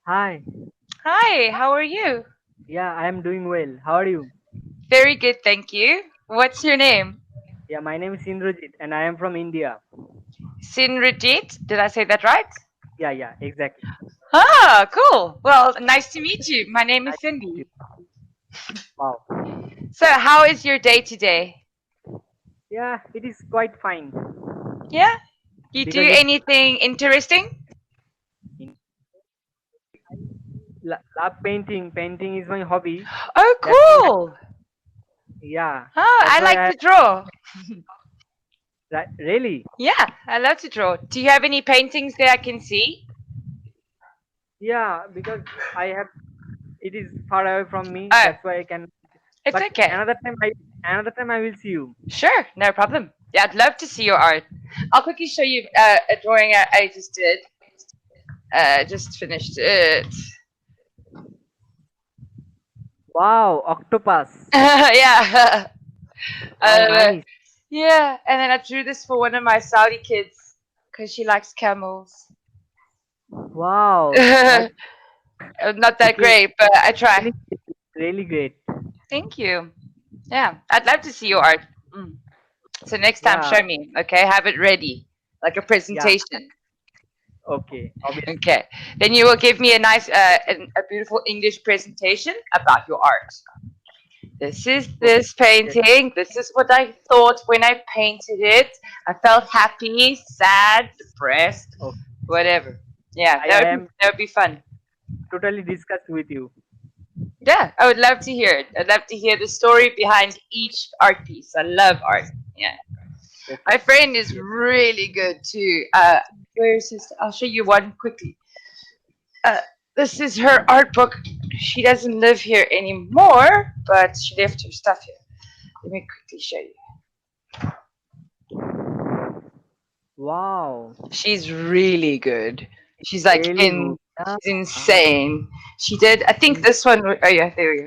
Hi. Hi, how are you? Yeah, I am doing well. How are you? Very good, thank you. What's your name? Yeah, my name is Indrajit and I am from India. Sinrajit, did I say that right? Yeah, exactly. Ah, cool. Well, nice to meet you. My name I is Cindy. Wow. So, how is your day today? Yeah, it is quite fine Yeah? You do because it's anything interesting? in love painting. Painting is my hobby. Oh, That's why cool. yeah, Oh, that's I why like I to draw. really. Yeah, I love to draw. Do you have any paintings that I can see? Yeah, because I have it is far away from me. Oh, That's why I can. it's But okay. another time I will see you. Sure, no problem. Yeah, I'd love to see your art. I'll quickly show you a drawing I just did. Just finished it. Wow, octopus. Yeah. Wow, uh, nice. yeah, and then I drew this for one of my Saudi kids because she likes camels. Wow, that Not that okay. great, but I try. Really, really great. Thank you. Yeah, I'd love to see your art. Mm. So next time, Yeah, show me. Okay, have it ready, like a yeah. presentation. Okay, obviously. Okay, then you will give me a nice, a beautiful English presentation about your art. This is Okay. this Yes. painting. This is what I thought when I painted it. I felt happy, sad, depressed, Okay. whatever. Yeah, I am that would be fun. totally discussed with you. Yeah, I would love to hear it. I'd love to hear the story behind each art piece. I love art. Yeah, Okay. my friend is Yes. really good too. Where is this? I'll show you one quickly. Uh, this is her art book. She doesn't live here anymore, but she left her stuff here. Let me quickly show you. Wow. She's really good. She's like Really good. she's insane. She did. I think In, this one. Oh yeah, there we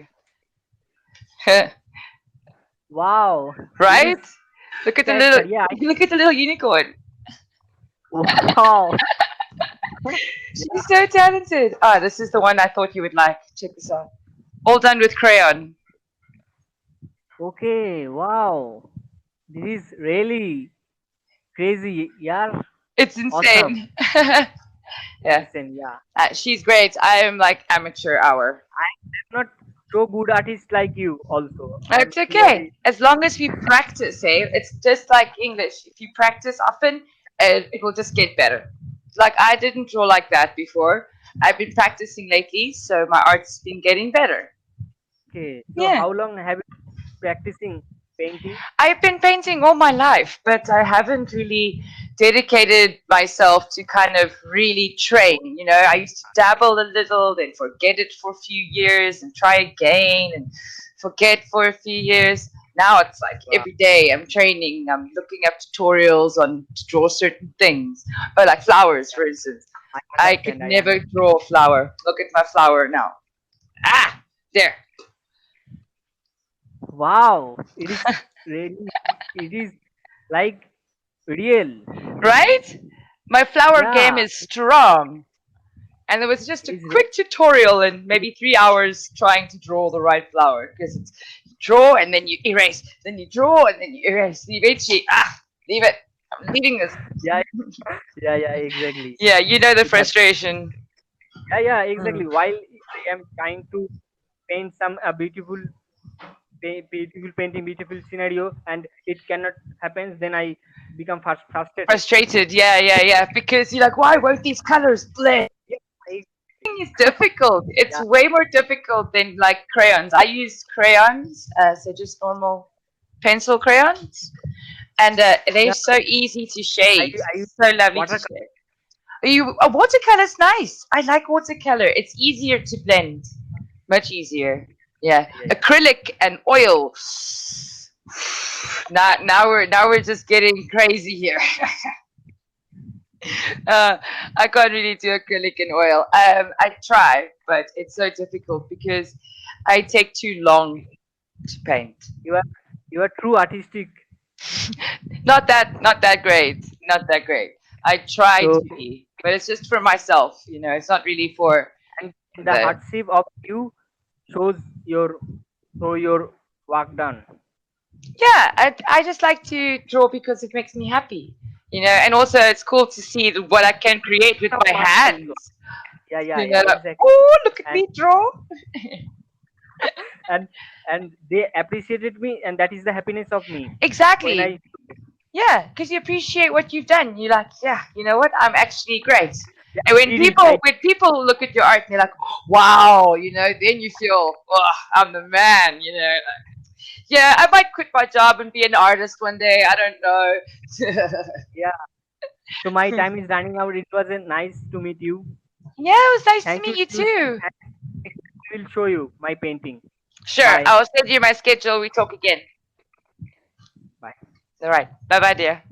go. wow. It is Right? Look at the little. character. Yeah. Look at the little unicorn. Wow. Yeah. She's so talented. Ah, this is the one I thought you would like. Check this out. All done with crayon. Okay. Wow. This is really crazy. Yeah. It's Awesome. insane. Yeah, Insane. Yeah. she's great. I am like amateur hour. I'm not so good artist like you. Also, I'm It's okay really as long as we practice. Hey, it's just like English. If you practice often, it will just get better. Like I didn't draw like that before. I've been practicing lately, so my art's been getting better. okay. So, Yeah, how long have you practicing painting? I've been painting all my life, but I haven't really dedicated myself to kind of really train. You know, I used to dabble a little, then forget it for a few years and try again and forget for a few years. Now it's like Wow. every day I'm training, I'm looking up tutorials on to draw certain things, or like flowers, for instance. I I could understand. I never understand. draw a flower. Look at my flower now. Ah, there. Wow, it is really, it is like real. Right? My flower game Yeah, is strong. And there was just it a is. quick tutorial in maybe 3 hours trying to draw the right flower because it's you draw and then you erase, then you draw and then you erase. Eventually, leave it. I'm leaving this. Yeah, yeah, exactly. Yeah, you know the It has. frustration. Yeah, Mm. exactly. While I am trying to paint some beautiful painting, beautiful scenario, and it cannot happen, then I become frustrated. Frustrated, yeah. Because you're like, why won't these colors blend? Yeah, I, It's difficult. It's yeah, way more difficult than like crayons. I use crayons, so just normal pencil crayons, and they're yeah. so easy to I, shade, I use so lovely to watercolor. shade. You a watercolor's nice. I like watercolor. It's easier to blend, much easier. Yeah, Yeah, acrylic and oil. Now we're just getting crazy here. uh, I can't really do acrylic and oil. I try, but it's so difficult because I take too long to paint. you are you are true artistic. Not that great. Not that great. I try So to be, but it's just for myself. You know, it's not really for and The hardship of you shows your through your work done. Yeah, I just like to draw because it makes me happy, and also it's cool to see what I can create with Of my mine also. hands. Yeah, yeah, yeah, Like, exactly. oh, look at And me draw. and and they appreciated me, and that is the happiness of me when Exactly. I. Yeah, because you appreciate what you've done. You're like, yeah, you know what? I'm actually great. Yeah, And when I did it. people when people look at your art and they're like, wow, then you feel, oh, I'm the man. Yeah, I might quit my job and be an artist one day. I don't know. Yeah. So my time is running out. It was nice to meet you. Yeah, it was nice to Thank meet you. you too. I will show you my painting. Sure, Bye. I'll send you my schedule. We talk again. Bye. All right. Bye bye, dear.